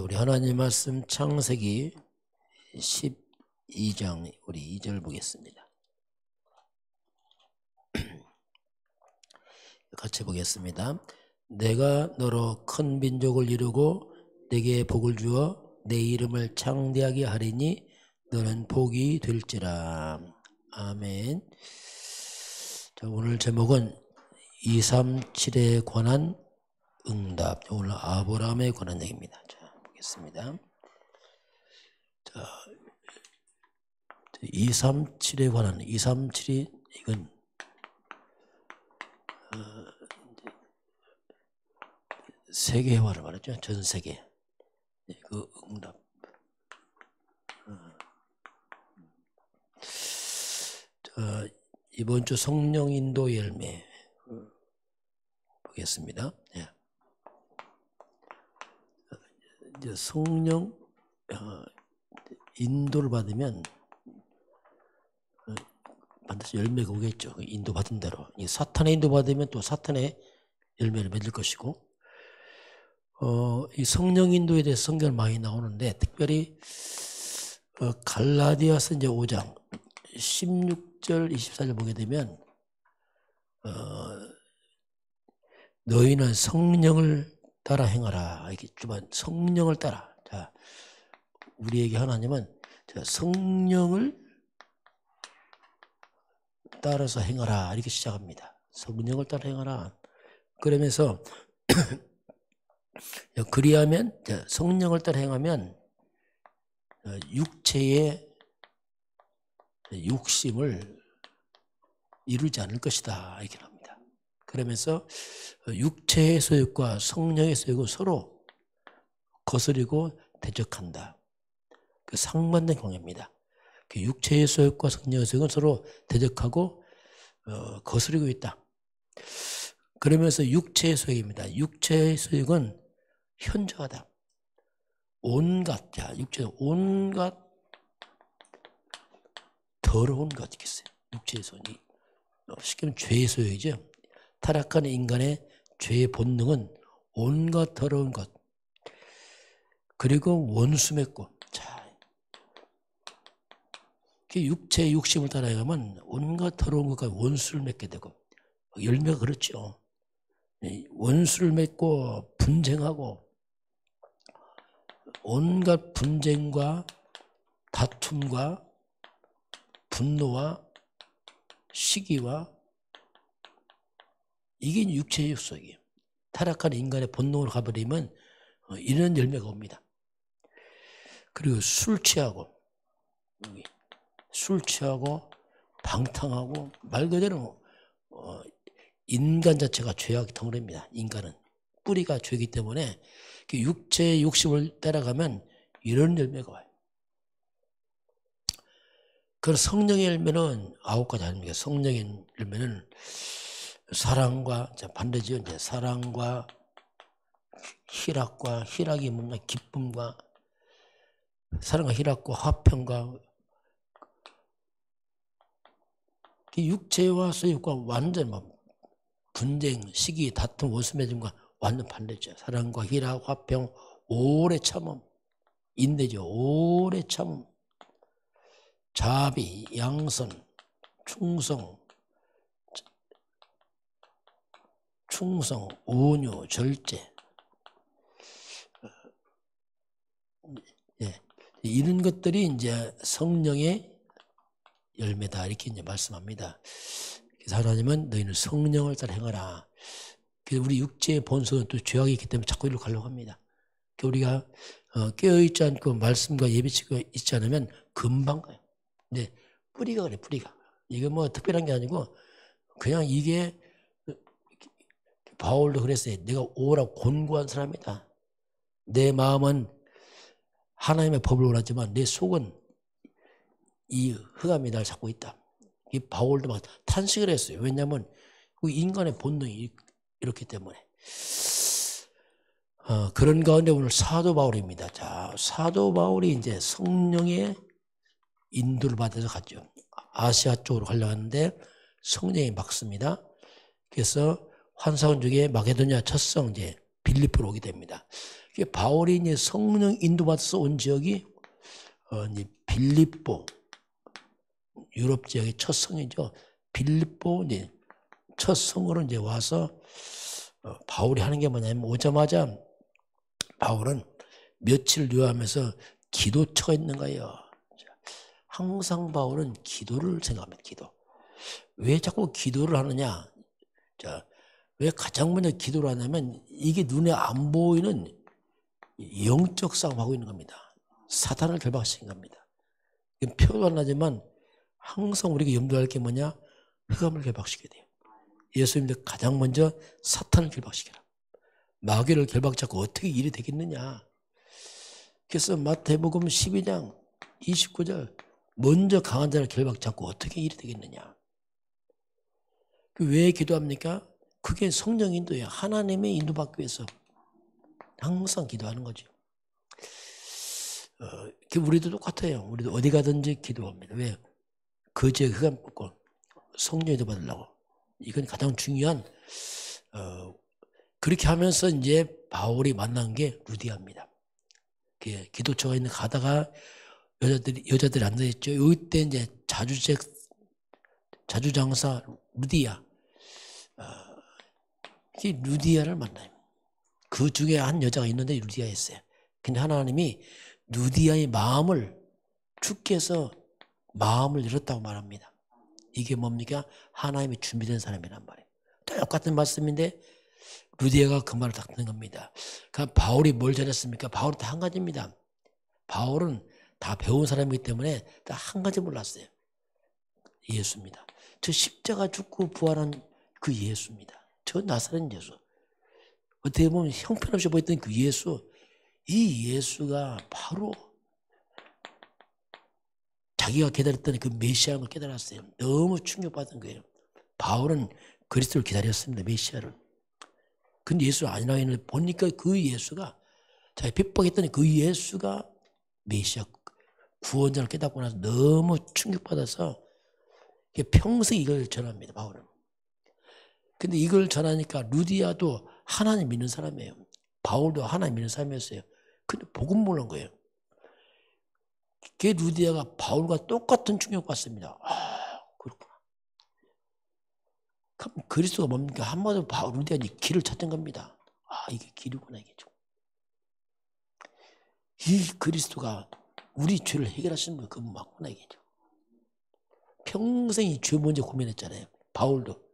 우리 하나님 말씀 창세기 12장 우리 2절 보겠습니다. 같이 보겠습니다. 내가 너로 큰 민족을 이루고 내게 복을 주어 내 이름을 창대하게 하리니 너는 복이 될지라. 아멘. 자, 오늘 제목은 237에 관한 응답. 오늘 아브라함에 관한 얘기입니다. 자, 보겠습니다. 자, 237에 관한 237이 이건 세계화를 말하죠. 전 세계. 그 응답. 자, 이번 주 성령 인도 열매 보겠습니다. 예. 이제 성령 인도를 받으면 반드시 열매가 오겠죠. 인도 받은 대로. 사탄의 인도 받으면 또 사탄의 열매를 맺을 것이고, 이 성령 인도에 대해서 성경을 많이 나오는데, 특별히 갈라디아서 이제 5장 16절 24절 보게 되면 너희는 성령을 따라 행하라. 이렇게 주반 성령을 따라. 자, 우리에게 하나님은 성령을 따라서 행하라. 이렇게 시작합니다. 성령을 따라 행하라. 그러면서 그리하면 성령을 따라 행하면 육체의 욕심을 이루지 않을 것이다. 이렇게 합니다. 그러면서 육체의 소욕과 성령의 소욕은 서로 거스리고 대적한다. 그 상반된 관계입니다. 그 육체의 소욕과 성령의 소욕은 서로 대적하고 거스리고 있다. 그러면서 육체의 소욕입니다. 육체의 소욕은 현저하다. 온갖, 자, 육체의 온갖 더러운 것 있겠어요. 육체의 소욕이. 쉽게 말하면 죄의 소욕이죠. 타락한 인간의 죄의 본능은 온갖 더러운 것. 그리고 원수 맺고. 자, 육체의 욕심을 따라가면 온갖 더러운 것과 원수를 맺게 되고, 열매가 그렇죠. 원수를 맺고 분쟁하고, 온갖 분쟁과 다툼과 분노와 시기와, 이게 육체의 욕심이에요. 타락한 인간의 본능으로 가버리면 이런 열매가 옵니다. 그리고 술 취하고 방탕하고, 말 그대로 인간 자체가 죄악의 덩어리입니다. 인간은 뿌리가 죄이기 때문에 육체의 욕심을 따라가면 이런 열매가 와요. 그 성령의 열매는 9가지 아닙니까? 성령의 열매는 사랑과, 반대죠. 이제 사랑과 희락과, 희락이 뭔가 기쁨과, 사랑과 희락과 화평과, 육체와 소욕과 완전 분쟁, 시기, 다툼, 원수 맺음과 완전 반대죠. 사랑과 희락, 화평, 오래 참음, 인내죠. 오래 참음, 자비, 양선, 충성, 온유, 절제. 예. 이런 것들이 이제 성령의 열매다. 이렇게 이제 말씀합니다. 그래서 하나님은 너희는 성령을 따라 행하라. 그래서 우리 육체의 본성은 또 죄악이 있기 때문에 자꾸 이리로 가려고 합니다. 우리가 깨어있지 않고 말씀과 예비치가 있지 않으면 금방 가요. 근데 뿌리가 그래, 뿌리가. 이게 뭐 특별한 게 아니고 그냥 이게 바울도 그랬어요. 내가 오라고 권고한 사람이다. 내 마음은 하나님의 법을 원하지만 내 속은 이 흑암이 날 잡고 있다. 이 바울도 막 탄식을 했어요. 왜냐하면 인간의 본능이 이렇기 때문에. 그런 가운데 오늘 사도 바울입니다. 자, 사도 바울이 이제 성령의 인도를 받아서 갔죠. 아시아 쪽으로 가려고 하는데 성령이 막습니다. 그래서 환사원 중에 마게도냐 첫 성제 빌립보로 오게 됩니다. 바울이 이제 성령 인도받아서 온 지역이 이제 빌립보, 유럽 지역의 첫 성이죠. 빌립보 이제 첫 성으로 이제 와서 바울이 하는 게 뭐냐면 오자마자 바울은 며칠 요하면서 기도처가 있는 거예요. 항상 바울은 기도를 생각합니다. 기도. 왜 자꾸 기도를 하느냐? 자, 왜 가장 먼저 기도를 하냐면 이게 눈에 안 보이는 영적 싸움하고 있는 겁니다. 사탄을 결박시킨 겁니다. 표도 안 나지만 항상 우리가 염두할 게 뭐냐? 흑암을 결박시켜야 돼요. 예수님도 가장 먼저 사탄을 결박시켜라. 마귀를 결박잡고 어떻게 일이 되겠느냐. 그래서 마태복음 12장 29절 먼저 강한 자를 결박잡고 어떻게 일이 되겠느냐. 왜 기도합니까? 그게 성령 인도예요. 하나님의 인도받기 위해서 항상 기도하는 거죠. 우리도 똑같아요. 우리도 어디 가든지 기도합니다. 왜? 거지에 흑암 뽑고 성령 인도 받으려고. 이건 가장 중요한 그렇게 하면서 이제 바울이 만난 게 루디아입니다. 기도처가 있는 가다가 여자들이 앉아있죠. 이때 이제 자주장사 루디아. 루디아를 만나요. 그 중에 한 여자가 있는데 루디아였어요. 근데 하나님이 루디아의 마음을 주께서 마음을 열었다고 말합니다. 이게 뭡니까? 하나님이 준비된 사람이란 말이에요. 똑같은 말씀인데 루디아가 그 말을 딱 듣는 겁니다. 그러니까 바울이 뭘 잘했습니까? 바울은 다 한 가지입니다. 바울은 다 배운 사람이기 때문에 다 한 가지 몰랐어요. 예수입니다. 저 십자가 죽고 부활한 그 예수입니다. 저 나사렛 예수. 어떻게 보면 형편없이 보였던 그 예수. 이 예수가 바로 자기가 기다렸던 그 메시아를 깨달았어요. 너무 충격받은 거예요. 바울은 그리스도를 기다렸습니다. 메시아를. 근데 예수가 아니라고 했는데 보니까 그 예수가 자기 핍박했던 그 예수가 메시아 구원자를 깨닫고 나서 너무 충격받아서 평생 이걸 전합니다. 바울은. 근데 이걸 전하니까 루디아도 하나님 믿는 사람이에요. 바울도 하나님 믿는 사람이었어요. 근데 복음 모르는 거예요. 그 루디아가 바울과 똑같은 충격받습니다. 아, 그렇구나. 그럼 그리스도가 뭡니까? 한마디로 바울 루디아가 길을 찾은 겁니다. 아, 이게 길이구나, 이게 좀. 이 그리스도가 우리 죄를 해결하시는 분 그분 맞구나, 이게죠. 평생 이 죄 문제 고민했잖아요. 바울도.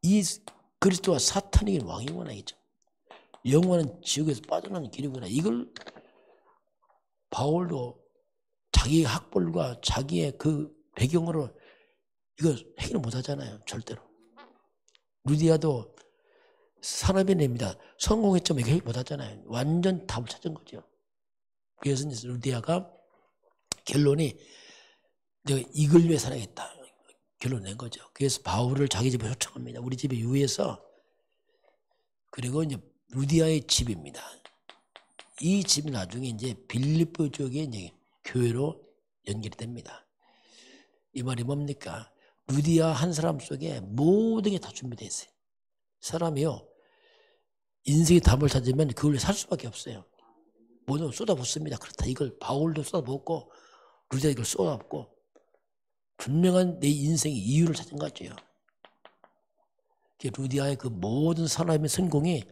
이 그리스도와 사탄이 왕이구나, 이죠. 영원한 지옥에서 빠져나가는 길이구나. 이걸 바울도 자기의 학벌과 자기의 그 배경으로 이거 해결 못 하잖아요. 절대로. 루디아도 사람의 냅니다. 성공했지만 이거 해결 못 하잖아요. 완전 답을 찾은 거죠. 그래서 이제 루디아가 결론이 내가 이걸 위해 살아야겠다. 결론 낸 거죠. 그래서 바울을 자기 집에 초청합니다. 우리 집에 유해서. 그리고 이제 루디아의 집입니다. 이 집이 나중에 이제 빌립보 지역의 이제 교회로 연결이 됩니다. 이 말이 뭡니까? 루디아 한 사람 속에 모든 게 다 준비되어 있어요. 사람이요. 인생의 답을 찾으면 그걸 살 수밖에 없어요. 모든 걸 쏟아붓습니다. 그렇다. 이걸 바울도 쏟아붓고 루디아 이걸 쏟아붓고 분명한 내 인생의 이유를 찾은 거죠. 루디아의 그 모든 사람의 성공이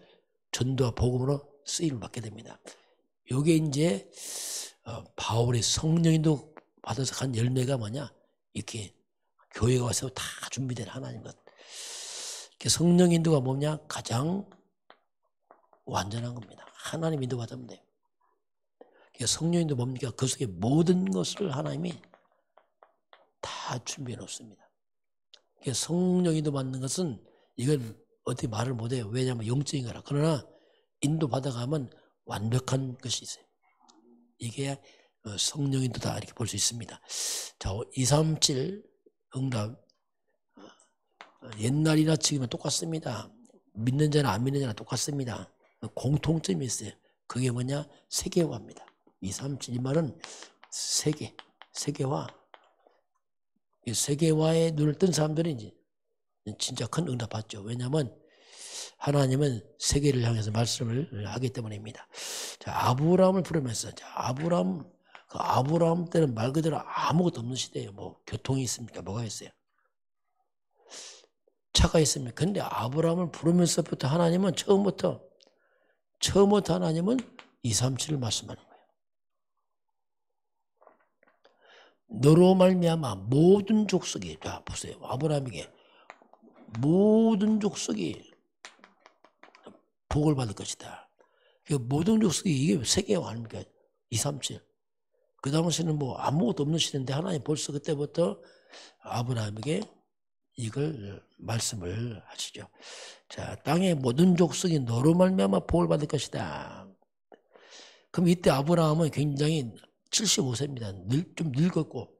전도와 복음으로 쓰임을 받게 됩니다. 이게 이제 바울의 성령인도 받아서 간 열매가 뭐냐? 이렇게 교회에 와서 다 준비된 하나님 것. 성령인도가 뭐냐? 가장 완전한 겁니다. 하나님 인도 받으면 돼요. 성령인도 뭡니까? 그 속에 모든 것을 하나님이 다 준비해 놓습니다. 성령인도 받는 것은 이건 어떻게 말을 못해요. 왜냐하면 영적인 거라. 그러나 인도 받아가면 완벽한 것이 있어요. 이게 성령인도다 이렇게 볼 수 있습니다. 자, 237 응답. 옛날이나 지금은 똑같습니다. 믿는 자나 안 믿는 자나 똑같습니다. 공통점이 있어요. 그게 뭐냐? 세계화입니다. 237 이 말은 세계화. 세계화에 눈을 뜬 사람들이 이제 진짜 큰 응답 받죠. 왜냐하면 하나님은 세계를 향해서 말씀을 하기 때문입니다. 자, 아브라함을 부르면서, 자, 아브라함 때는 말 그대로 아무것도 없는 시대예요. 뭐 교통이 있습니까? 뭐가 있어요? 차가 있습니까? 근데 아브라함을 부르면서부터 하나님은 처음부터 하나님은 237을 말씀하는 거예요. 너로 말미암아 모든 족속이, 자 보세요, 아브라함에게 모든 족속이 복을 받을 것이다. 그 모든 족속이 이게 세계화 아닙니까? 237. 그 당시에는 뭐 아무것도 없는 시대인데 하나님 벌써 그때부터 아브라함에게 이걸 말씀을 하시죠. 자, 땅의 모든 족속이 너로 말미암아 복을 받을 것이다. 그럼 이때 아브라함은 굉장히 75세입니다. 좀 늙었고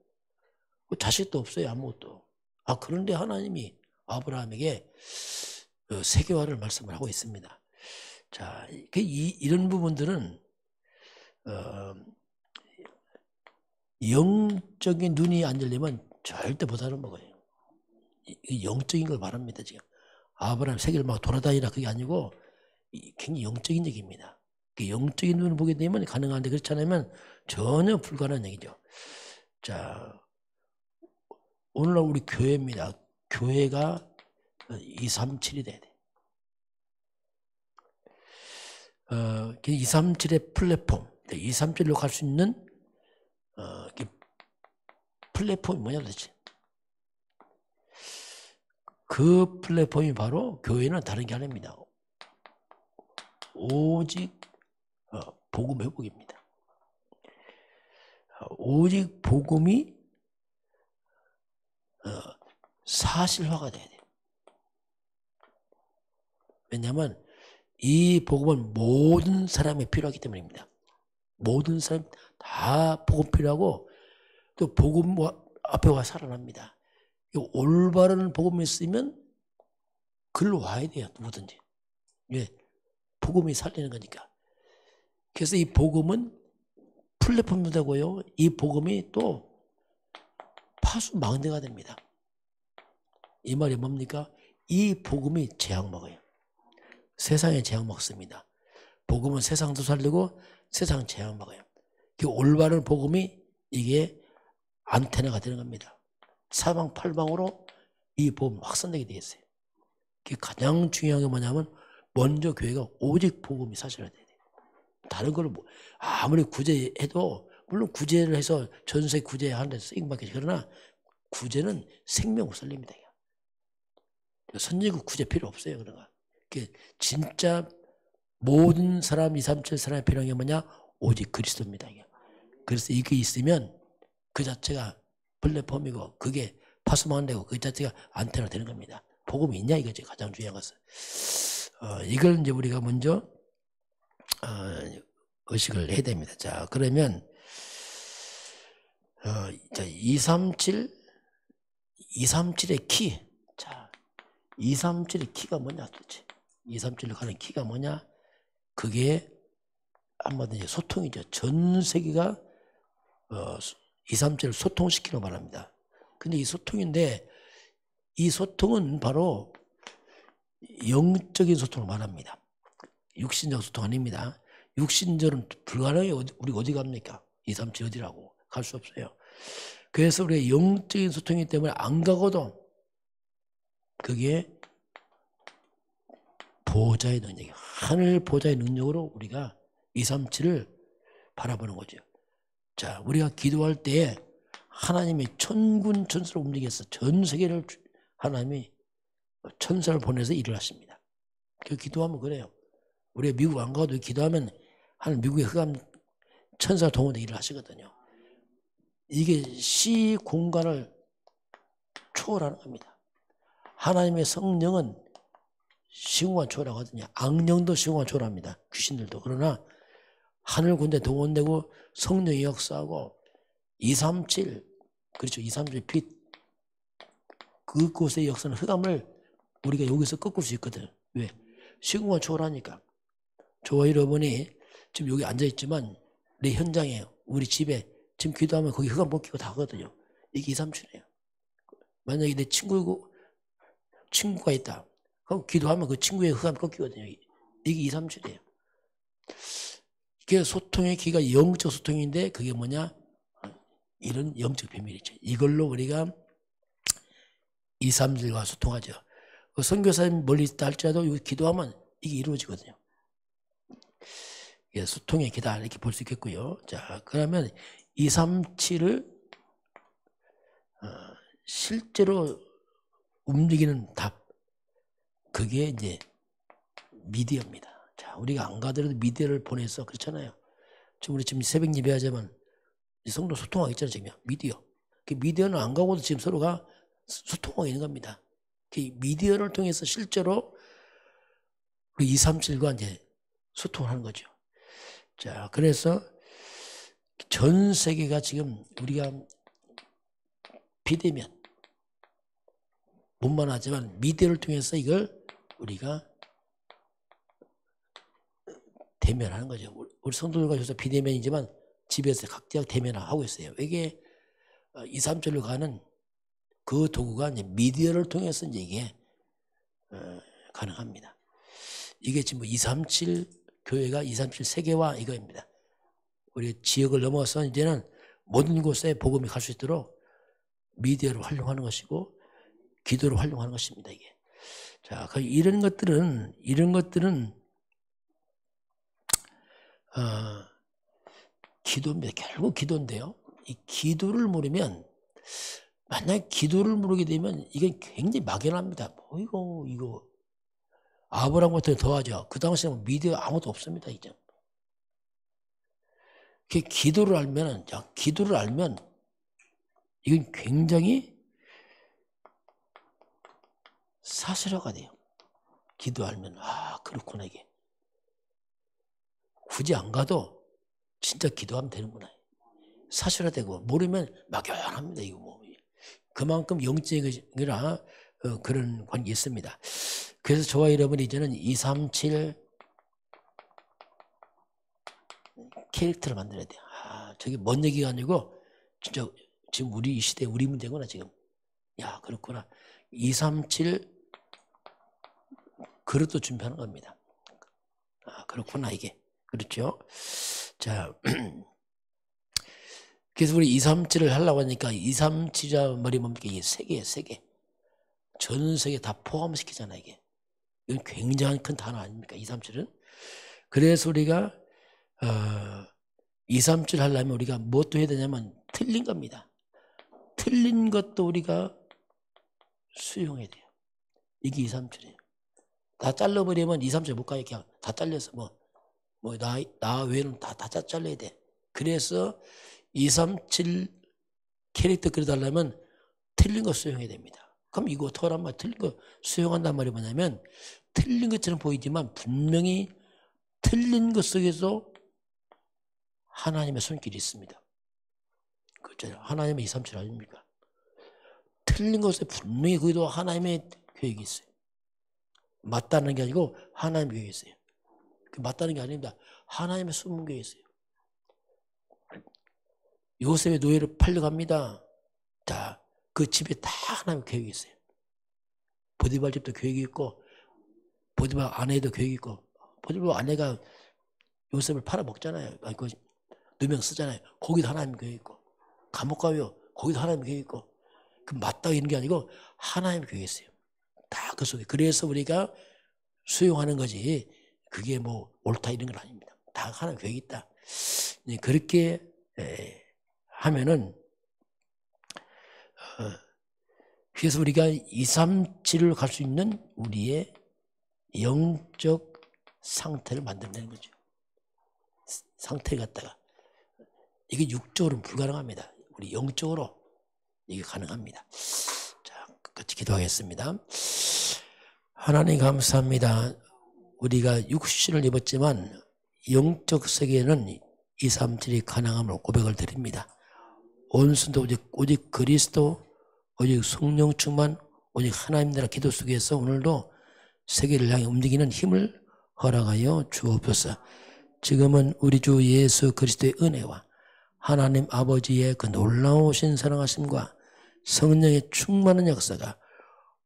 자식도 없어요. 아무것도. 그런데 하나님이 아브라함에게 세계화를 말씀을 하고 있습니다. 자, 이런 부분들은 영적인 눈이 안 열리면 절대 못 알아먹어요. 영적인 걸 말합니다. 지금 아브라함 세계를 막 돌아다니라 그게 아니고 굉장히 영적인 얘기입니다. 영적인 눈을 보게 되면 가능한데 그렇지 않으면 전혀 불가능한 얘기죠. 자, 오늘날 우리 교회입니다. 교회가 237이 돼야 돼. 237의 플랫폼, 237로 갈 수 있는 플랫폼이 뭐냐 도대체. 그 플랫폼이 바로 교회는 다른 게 아닙니다. 오직 복음 회복입니다. 오직 복음이 사실화가 돼야 돼요. 왜냐하면 이 복음은 모든 사람이 필요하기 때문입니다. 모든 사람 다 복음 필요하고 또 복음 앞에 와 살아납니다. 올바른 복음이 있으면 글로 와야 돼요. 누구든지. 왜? 복음이 살리는 거니까. 그래서 이 복음은 플랫폼도 되고요. 이 복음이 또 파수망대가 됩니다. 이 말이 뭡니까? 이 복음이 재앙 먹어요. 세상에 재앙 먹습니다. 복음은 세상도 살리고 세상 재앙 먹어요. 그 올바른 복음이 이게 안테나가 되는 겁니다. 사방팔방으로 이 복음 확산되게 되어 있어요. 그게 가장 중요한 게 뭐냐면 먼저 교회가 오직 복음이 사실화돼야 돼요. 다른 걸 아무리 구제해도 물론 구제를 해서 전세 구제하는 데서 쓰임받겠지. 그러나 구제는 생명을 살립니다. 선진국 구제 필요 없어요. 그러니까 진짜 모든 사람 237 사람이 필요한 게 뭐냐? 오직 그리스도입니다. 그래서 이게 있으면 그 자체가 플랫폼이고 그게 파수망되고 그 자체가 안테나 되는 겁니다. 복음이 있냐 이거지 가장 중요한 것은. 이걸 이제 우리가 먼저 의식을 해야 됩니다. 자, 그러면 237의 키. 자, 237의 키가 뭐냐 도대체. 237로 가는 키가 뭐냐? 그게 한마디로 소통이죠. 전 세계가 237을 소통시키는 말합니다. 근데 이 소통인데 이 소통은 바로 영적인 소통을 말합니다. 육신적 소통 아닙니다. 육신적은 불가능해요. 우리 어디 갑니까? 237 어디라고 갈 수 없어요. 그래서 우리가 영적인 소통이기 때문에 안 가고도 그게 보좌의 능력이 하늘 보좌의 능력으로 우리가 237을 바라보는 거죠. 자, 우리가 기도할 때 하나님이 천군 천사를 움직여서 전 세계를 하나님이 천사를 보내서 일을 하십니다. 그 기도하면 그래요. 우리가 미국 안 가도 기도하면 하나님 미국의 흑암 천사 동원해 일을 하시거든요. 이게 시 공간을 초월하는 겁니다. 하나님의 성령은 시공간 초월하거든요. 악령도 시공간 초월합니다. 귀신들도. 그러나 하늘 군대 동원되고 성령이 역사하고 237 그렇죠. 237 빛 그곳의 역사는 흑암을 우리가 여기서 꺾을 수 있거든. 왜? 시공간 초월하니까. 저와 여러분이 지금 여기 앉아있지만 내 현장에 우리 집에 지금 기도하면 거기 흑암 벗기고 다 하거든요. 이게 237이에요. 만약에 내 친구가 있다. 그럼 기도하면 그 친구의 흑암이 꺾이거든요. 이게 237이에요. 이게 소통의 기가 영적 소통인데 그게 뭐냐? 이런 영적 비밀이죠. 이걸로 우리가 237과 소통하죠. 그 선교사님 멀리 있다 할지라도 기도하면 이게 이루어지거든요. 이게 소통의 기다 이렇게 볼 수 있겠고요. 자, 그러면 237을 실제로 움직이는 답, 그게 이제 미디어입니다. 자, 우리가 안 가더라도 미디어를 보내서 그렇잖아요. 지금 우리 지금 새벽 예배하자면 성도 소통하겠잖아요. 지금 미디어. 그 미디어는 안 가고도 지금 서로가 소통하고 있는 겁니다. 그 미디어를 통해서 실제로 우리 237과 이제 소통하는 거죠. 자, 그래서 전 세계가 지금 우리가 비대면 못만 하지만 미디어를 통해서 이걸 우리가 대면하는 거죠. 우리 성도들과 여기서 비대면이지만 집에서 각자 대면하고 있어요. 이게 237로 가는 그 도구가 이제 미디어를 통해서 이제 이게 가능합니다. 이게 지금 237 교회가 237 세계화 이거입니다. 우리 지역을 넘어서 이제는 모든 곳에 복음이 갈 수 있도록 미디어를 활용하는 것이고 기도를 활용하는 것입니다. 이게. 자, 이런 것들은 기도입니다. 결국 기도인데요. 이 기도를 모르면 만약에 기도를 모르게 되면 이게 굉장히 막연합니다. 뭐 이거 아브라함 같은 더 하죠. 그 당시에는 미디어 아무도 없습니다. 이제. 기도를 알면 이건 굉장히 사실화가 돼요. 기도 알면 그렇구나 이게. 굳이 안 가도 진짜 기도하면 되는구나. 사실화되고 모르면 막연합니다. 이거 뭐 그만큼 영적이라 그런 관계 있습니다. 그래서 저와 여러분이 이제는 237 캐릭터를 만들어야 돼요. 저게 먼 얘기가 아니고 진짜 지금 우리 이 시대 우리 문제구나 지금. 야, 그렇구나. 237 그릇도 준비하는 겁니다. 그렇구나 이게. 그렇죠? 자, 그래서 우리 237을 하려고 하니까 237자 머리 뭡니까? 이게 세계예요, 세계. 전 세계 다 포함시키잖아 이게. 이건 굉장히 큰 단어 아닙니까? 237은. 그래서 우리가 237 하려면 우리가 무엇도 해야 되냐면 틀린 겁니다. 틀린 것도 우리가 수용해야 돼요. 이게 237이에요. 다 잘라버리면 237 못 가요. 그냥 다 잘려서 나 외에는 다 잘라야 돼. 그래서 237 캐릭터 그려달라면 틀린 거 수용해야 됩니다. 그럼 이거 어떡하란 말이야? 틀린 거 수용한단 말이 뭐냐면 틀린 것처럼 보이지만 분명히 틀린 것 속에서 하나님의 손길이 있습니다. 그렇죠? 하나님의 237 아닙니까? 틀린 것에 분명히 거기도 하나님의 계획이 있어요. 맞다는 게 아니고 하나님의 계획이 있어요. 맞다는 게 아닙니다. 하나님의 숨은 계획이 있어요. 요셉의 노예를 팔려갑니다. 자, 그 집에 다 하나님의 계획이 있어요. 보디발 집도 계획이 있고 보디발 아내도 계획이 있고 보디발 아내가 요셉을 팔아먹잖아요. 누명 쓰잖아요. 거기도 하나님의 계획이 있고 감옥 가요. 거기도 하나님의 계획이 있고 그 맞다 이런 게 아니고 하나님의 계획이 있어요. 다 그 속에. 그래서 우리가 수용하는 거지 그게 뭐 옳다 이런 건 아닙니다. 다 하나님의 계획이 있다. 그렇게 하면은 그래서 우리가 237을 갈 수 있는 우리의 영적 상태를 만들어내는 거죠. 상태를 갖다가 이게 육적으로는 불가능합니다. 우리 영적으로 이게 가능합니다. 자, 끝까지 기도하겠습니다. 하나님 감사합니다. 우리가 육신을 입었지만 영적 세계에는 237이 가능함을 고백을 드립니다. 온순도 오직 그리스도, 오직 성령 충만, 오직 하나님 나라 기도 속에서 오늘도 세계를 향해 움직이는 힘을 허락하여 주옵소서. 지금은 우리 주 예수 그리스도의 은혜와 하나님 아버지의 그 놀라우신 사랑하심과 성령의 충만한 역사가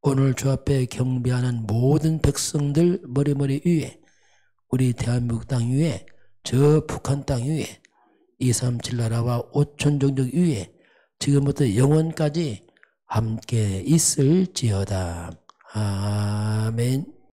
오늘 주 앞에 경배하는 모든 백성들 머리머리 위에, 우리 대한민국 땅 위에, 저 북한 땅 위에, 237 나라와 5천 종족 위에 지금부터 영원까지 함께 있을지어다. 아멘.